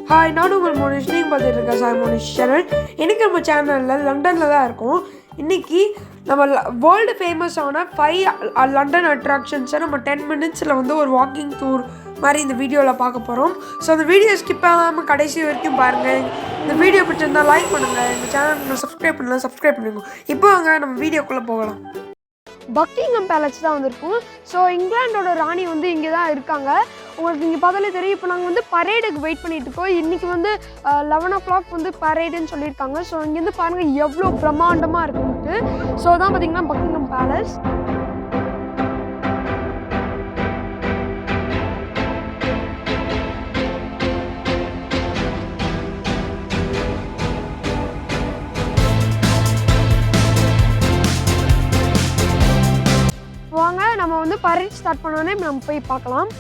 Hi, நான் உங்கள் மோனிஷ். நீங்கள் பார்த்துட்டு இருக்க சாய் மோனிஷ் சேனல். இன்றைக்கி நம்ம சேனலில் லண்டனில் தான் இருக்கோம். இன்றைக்கி நம்ம வேர்ல்டு ஃபேமஸான 5 லண்டன் அட்ராக்ஷன்ஸை நம்ம 10 மினிட்ஸில் வந்து ஒரு வாக்கிங் டூர் மாதிரி இந்த வீடியோவில் பார்க்க போகிறோம். ஸோ அந்த வீடியோ ஸ்கிப் ஆகாமல் கடைசி வரைக்கும் பாருங்கள். இந்த வீடியோ பிடிச்சிருந்தால் லைக் பண்ணுங்கள். எங்கள் சேனலுக்கு சப்ஸ்கிரைப் பண்ணலாம், சப்ஸ்கிரைப் பண்ணிக்கோங்க. இப்போ வாங்க நம்ம வீடியோக்குள்ளே போகலாம். பக்கிங்ஹாம் பேலஸ் தான் வந்திருக்கும். ஸோ இங்கிலாண்டோட ராணி வந்து இங்கே தான் இருக்காங்க. உங்களுக்கு இங்கே பார்த்தாலே தெரியும். இப்போ நாங்கள் வந்து பரேடுக்கு வெயிட் பண்ணிகிட்டு இருக்கோம். இன்றைக்கி வந்து 11 o'clock வந்து பரேடுன்னு சொல்லியிருக்காங்க. ஸோ இங்கேருந்து பாருங்கள் எவ்வளோ பிரம்மாண்டமாக இருக்குன்ட்டு. ஸோ தான் பார்த்திங்கன்னா பக்கிங்ஹாம் பேலஸ். வாங்க நம்ம வந்து பரேட் ஸ்டார்ட் பண்ணோன்னே நம்ம போய் பார்க்கலாம்.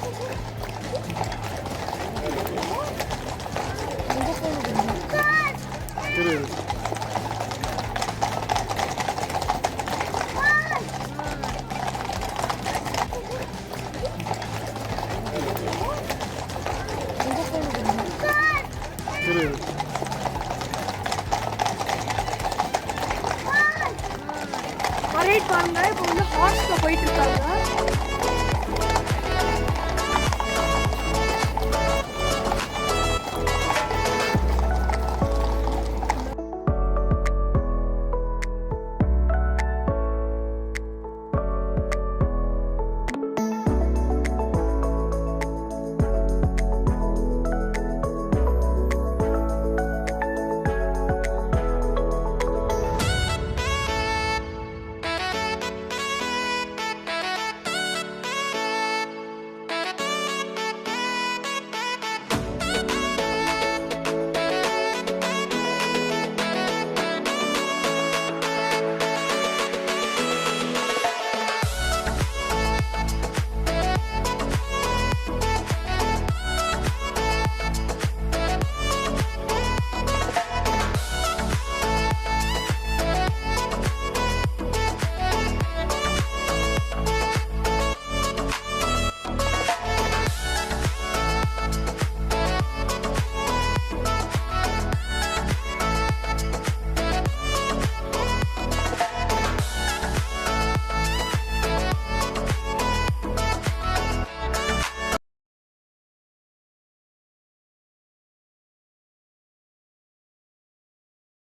பரேட் பாருங்க, இப்போ வந்து ஹார்ஸ்ல போயிட்டு இருக்காங்க.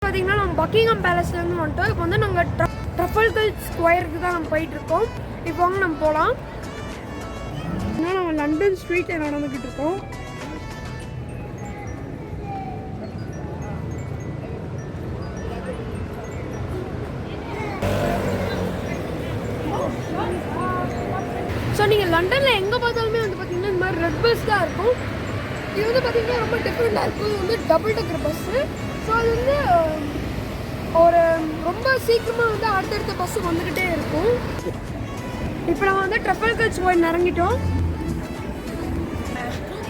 பார்த்தீங்கன்னா நம்ம பக்கிங்ஹாம் பேலஸ்லேருந்து வந்துட்டோம். இப்போ வந்து நாங்கள் ட்ரஃபல்கர் ஸ்கொயருக்கு தான் நம்ம போயிட்டுருக்கோம். இப்போ வாங்க நம்ம போகலாம். இன்னும் நம்ம லண்டன் ஸ்ட்ரீட்டில் நடந்துக்கிட்டு இருக்கோம். ஸோ நீங்கள் லண்டனில் எங்கே பார்த்தாலுமே வந்து பார்த்தீங்கன்னா இந்த மாதிரி ரெட் பஸ் தான் இருக்கும். இது வந்து பார்த்தீங்கன்னா ரொம்ப டிஃப்ரெண்ட்டாக இருக்கும். இது வந்து டபுள் டெக்கர் பஸ்ஸு. ஸோ அது வந்து ஒரு ரொம்ப சீக்கிரமாக வந்து அடுத்தடுத்த பஸ்ஸு வந்துக்கிட்டே இருக்கும். இப்போ நம்ம வந்து ட்ரஃபல்கர் ஸ்கொயர் இறங்கிட்டோம்.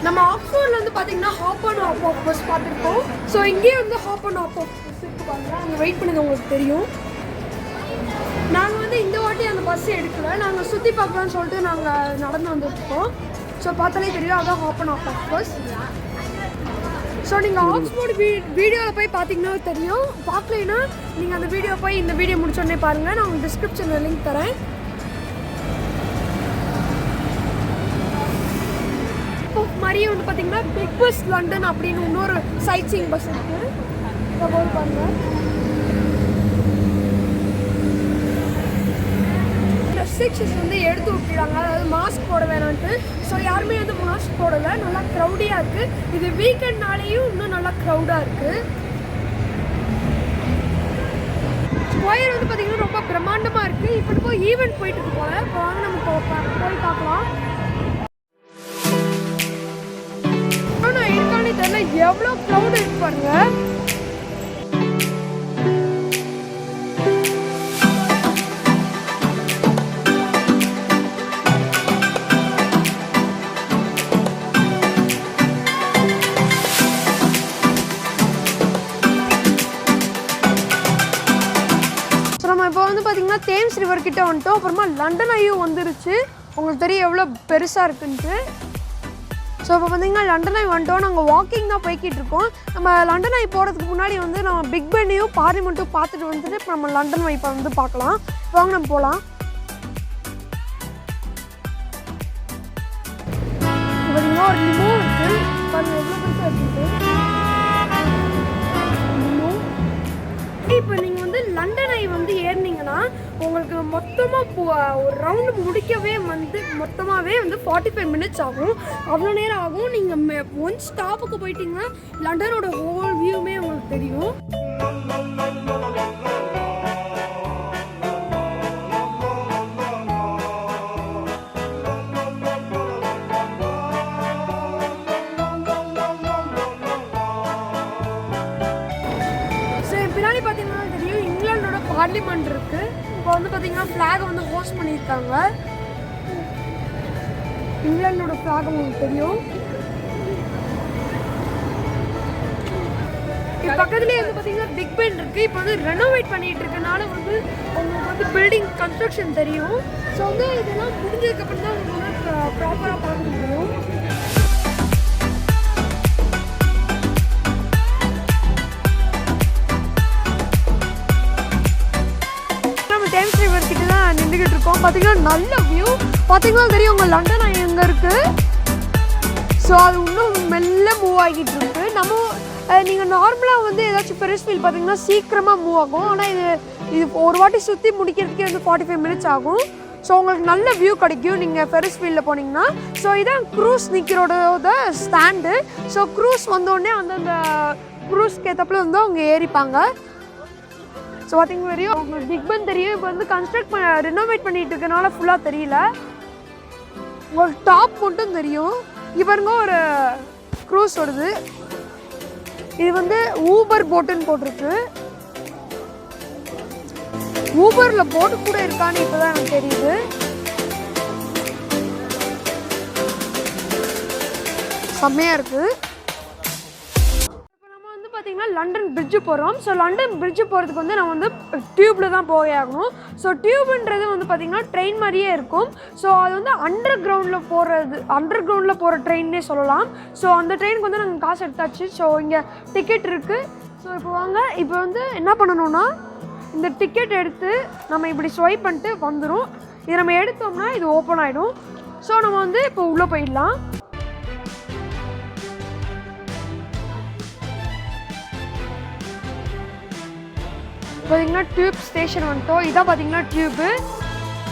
நம்ம ஆக்ஸ்ஃபோர்டில் வந்து பார்த்தீங்கன்னா hop and hop off bus பார்த்துருக்கோம். ஸோ இங்கேயே வந்து hop and hop off bus இருக்கு பாருங்கள். அங்கே வெயிட் பண்ணது உங்களுக்கு தெரியும். நாங்கள் வந்து இந்த வாட்டி அந்த பஸ் எடுக்கலை. நாங்கள் சுற்றி பார்க்கலான்னு சொல்லிட்டு நாங்கள் நடந்து வந்துருக்கோம். ஸோ பார்த்தாலே தெரியும், அதான் hop and hop off bus. So நீங்கள் ஆக்ஸ்ஃபோர்டு வீடியோவில் போய் பார்த்தீங்கன்னா தெரியும். பார்க்கலைன்னா நீங்கள் அந்த வீடியோ போய் இந்த வீடியோ முடிச்சோடனே பாருங்கள். நான் உங்களுக்கு டிஸ்கிரிப்ஷனில் லிங்க் தரேன். இப்போ மாதிரியே வந்து பார்த்தீங்கன்னா பிக் பஸ் லண்டன் அப்படின்னு இன்னொரு சைட் சீயிங் பஸ் இருக்குது. இதை போய் பாருங்கள். ரெஸ்ட்ரிக்ஷன்ஸ் வந்து எடுத்து விட்டுறாங்க, அதாவது மாஸ்க் போட வேணான்ட்டு. ஸோ யாருமே வந்து மாஸ்க் போடலை. நல்லா க்ரௌடியாக இருக்குது. இது வீக்கெண்ட்னாலேயும் இன்னும் நல்லா க்ரௌடாக இருக்குது. ஸ்கொயர் வந்து பார்த்திங்கன்னா ரொம்ப பிரம்மாண்டமாக இருக்குது. இப்போ போய் ஈவெண்ட் போயிட்டு இருக்கு போல. இப்போ வாங்க நம்ம போய் பார்க்கலாம். ஆனால் இருக்கானே தெரியல, எவ்வளோ க்ரௌட் இருக்கு பாருங்கள். இப்போ வந்து பார்த்தீங்கன்னா தேம்ஸ் ரிவர் கிட்ட வந்துட்டோம். அப்புறமா லண்டன் ஐயும் வந்துருச்சு. உங்களுக்கு தெரியும் எவ்வளோ பெருசாக இருக்குன்ட்டு. ஸோ இப்போ பார்த்தீங்கன்னா லண்டன் ஐ வந்துட்டோம். நாங்கள் வாக்கிங் தான் போய்கிட்டு இருக்கோம். நம்ம லண்டன் ஐ போகிறதுக்கு முன்னாடி வந்து நம்ம பிக் பென்னையும் பார்லிமெண்ட்டும் பார்த்துட்டு வந்துட்டு இப்போ நம்ம லண்டன் ஐ வந்து பார்க்கலாம். வாங்க நம்ம போகலாம். பார்த்தீங்கன்னா ஒரு லிமோ இருக்குது. பாருங்கள் எவ்வளோ பெருசாக இருக்குது. இப்போ நீங்கள் வந்து லண்டன் ஐ வந்து ஏறினீங்கன்னா உங்களுக்கு மொத்தமாக ஒரு ரவுண்டு முடிக்கவே வந்து மொத்தமாகவே வந்து 45 மினிட்ஸ் ஆகும். அவ்வளோ நேரம் ஆகும். நீங்கள் ஒன் ஸ்டாப்புக்கு போயிட்டீங்கன்னா லண்டனோட ஹோல் வியூமே உங்களுக்கு தெரியும். பின்னாடி பார்த்தீங்கன்னா தெரியும் இங்கிலாண்டோட பார்லிமெண்ட் இருக்குது. இப்போ வந்து பார்த்தீங்கன்னா ஃப்ளாகை வந்து ஹோஸ்ட் பண்ணியிருக்காங்க. இங்கிலாண்டோட ஃப்ளாக் உங்களுக்கு தெரியும். இது பக்கத்துலேயே வந்து பார்த்தீங்கன்னா பிக் பென் இருக்குது. இப்போ வந்து ரெனோவேட் பண்ணிகிட்டு இருக்கனால வந்து உங்களுக்கு வந்து பில்டிங் கன்ஸ்ட்ரக்ஷன் தெரியும். ஸோ வந்து இதெல்லாம் முடிஞ்சதுக்கப்புறம் தான் உங்களுக்கு ப்ராப்பராக பார்க்க முடியும். டேம்ஸ் ரிவர் கிட்ட தான் நின்றுக்கிட்டு இருக்கோம். பார்த்தீங்கன்னா நல்ல வியூ. பார்த்தீங்கன்னா தெரியும் உங்கள் லண்டன் ஐ எங்கே இருக்குது. ஸோ அது இன்னும் மெல்ல மூவ் ஆகிட்டு இருக்கு. நம்ம நீங்கள் நார்மலாக வந்து ஏதாச்சும் ஃபெரிஸ் வீல் பார்த்தீங்கன்னா சீக்கிரமாக மூவ் ஆகும். ஆனால் இது ஒரு வாட்டி சுற்றி முடிக்கிறதுக்கே வந்து 45 மினிட்ஸ் ஆகும். ஸோ உங்களுக்கு நல்ல வியூ கிடைக்கும் நீங்கள் ஃபெரிஸ் வீலில் போனீங்கன்னா. ஸோ இதான் க்ரூஸ் நிற்கிறோட ஸ்டாண்டு. ஸோ க்ரூஸ் வந்தோடனே அந்தந்த க்ரூஸ்க்கு ஏற்றப்பில் வந்து அவங்க ஏறிப்பாங்க. ஸோ பார்த்தீங்கன்னா தெரியும் உங்களுக்கு பிக் பென் தெரியும். இப்போ வந்து ரெனோவேட் பண்ணிட்டு இருக்கனால ஃபுல்லாக தெரியல. உங்களுக்கு டாப் மட்டும் தெரியும். இங்கே பாருங்க ஒரு க்ரூஸ் வருது. இது வந்து ஊபர் போட்டுன்னு போட்டிருக்கு. ஊபரில் போட்டு கூட இருக்கான்னு இப்போ தான் எனக்கு தெரியுது. செம்மையாக இருக்குது. பார்த்தீங்கன்னா லண்டன் பிரிட்ஜு போகிறோம். ஸோ லண்டன் பிரிட்ஜு போகிறதுக்கு வந்து நம்ம வந்து டியூப்பில் தான் போயாகணும். ஸோ டியூப்ன்றது வந்து பார்த்திங்கன்னா ட்ரெயின் மாதிரியே இருக்கும். ஸோ அது வந்து அண்டர் கிரவுண்டில் போகிற ட்ரெயின்னே சொல்லலாம். ஸோ அந்த ட்ரெயினுக்கு வந்து நாங்கள் காசு எடுத்தாச்சு. ஸோ இங்கே டிக்கெட் இருக்குது. ஸோ இப்போ வாங்க இப்போ வந்து என்ன பண்ணணும்னா இந்த டிக்கெட் எடுத்து நம்ம இப்படி ஸ்வைப் பண்ணிட்டு வந்துடும். இது நம்ம எடுத்தோம்னா இது ஓப்பன் ஆகிடும். ஸோ நம்ம வந்து இப்போ உள்ளே போயிடலாம். பார்த்தீங்கன்னா டியூப் ஸ்டேஷன் வந்துட்டோம். இதான் பார்த்தீங்கன்னா டியூப்பு.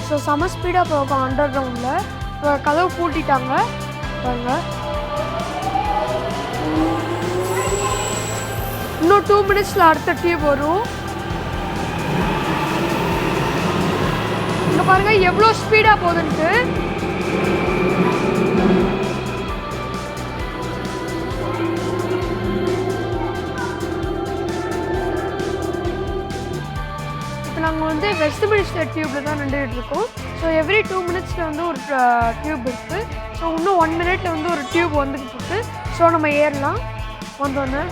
ஸோ செம ஸ்பீடாக போகும் அண்டர் கிரவுண்டில். இப்போ கதவு பூட்டிட்டாங்க பாருங்க. இன்னும் 2 மினிட்ஸில் அடுத்த டியூப் வரும். இங்கே பாருங்கள் எவ்வளோ ஸ்பீடாக போகுதுன்ட்டு. நாங்கள் வந்து வெஸ்ட்மினிஸ்டர் டியூப்பில் தான் நின்றுட்டு இருக்கோம். ஸோ எவ்ரி 2 மினிட்ஸில் வந்து ஒரு டியூப் இருக்குது. ஸோ இன்னும் 1 மினிட்ல வந்து ஒரு டியூப் வந்துக்கிட்டு இருக்குது. ஸோ நம்ம ஏறலாம் வந்தோடனே.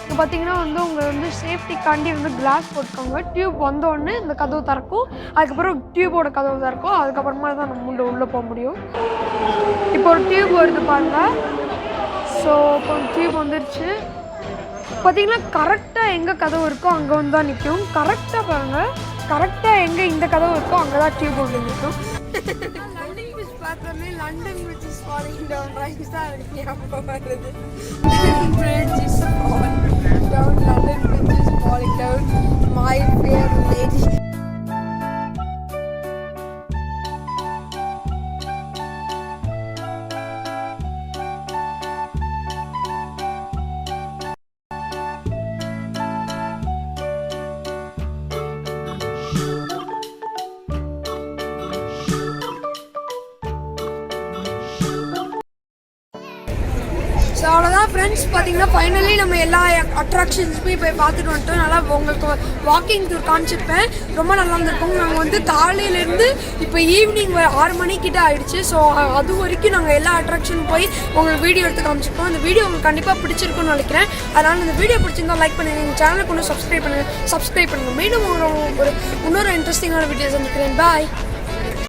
இப்போ பார்த்தீங்கன்னா வந்து உங்கள் வந்து சேஃப்டிக்காண்டி வந்து கிளாஸ் போட்டுக்கோங்க. டியூப் வந்தோடனே இந்த கதவு திறக்கும். அதுக்கப்புறம் டியூபோட கதவு திறக்கும். அதுக்கப்புறமா தான் நம்ம உள்ளே போக முடியும். இப்போ ஒரு டியூப் வருது பாருங்கள். ஸோ இப்போ டியூப் வந்துருச்சு. பார்த்தீங்கன்னா கரெக்டாக எங்கே கதவு இருக்கோ அங்கே வந்து தான் நிற்கும். கரெக்டாக பாருங்கள். கரெக்டாக எங்கே இந்த கதவு இருக்கோ அங்கே தான் டியூப் வந்து நிற்கும். லண்டன் பிரிட்ஜ் பார்த்தோன்னே London bridge is falling down rhymes தான் இருக்கு ஞாபகம் வருது. Bridge is falling down. London bridge is falling down. My favourite lady. So அவ்வளோதான் ஃப்ரெண்ட்ஸ். பார்த்தீங்கன்னா ஃபைனலி நம்ம எல்லா அட்ராக்ஷன்ஸுமே போய் பார்த்துட்டு வந்துட்டோம். நல்லா உங்களுக்கு வாக்கிங் டூர் காமிச்சிருப்பேன். ரொம்ப நல்லா இருந்திருக்கும். நாங்கள் வந்து காலையிலேருந்து இப்போ ஈவினிங் 6 மணிக்கிட்ட ஆகிடுச்சு. ஸோ அது வரைக்கும் நாங்கள் எல்லா அட்ராக்ஷனும் போய் உங்களுக்கு வீடியோ எடுத்து காமிச்சிருப்போம். அந்த வீடியோ உங்களுக்கு கண்டிப்பாக பிடிச்சிருக்குன்னு நினைக்கிறேன். அதனால் இந்த வீடியோ பிடிச்சிருந்தா லைக் பண்ணுங்கள். எங்கள் சேனலுக்கு ஒன்று சப்ஸ்கிரைப் பண்ணுங்கள். மீண்டும் இன்னொரு இன்ட்ரெஸ்டிங்கான வீடியோஸ் வந்துக்கிறேன். பாய்.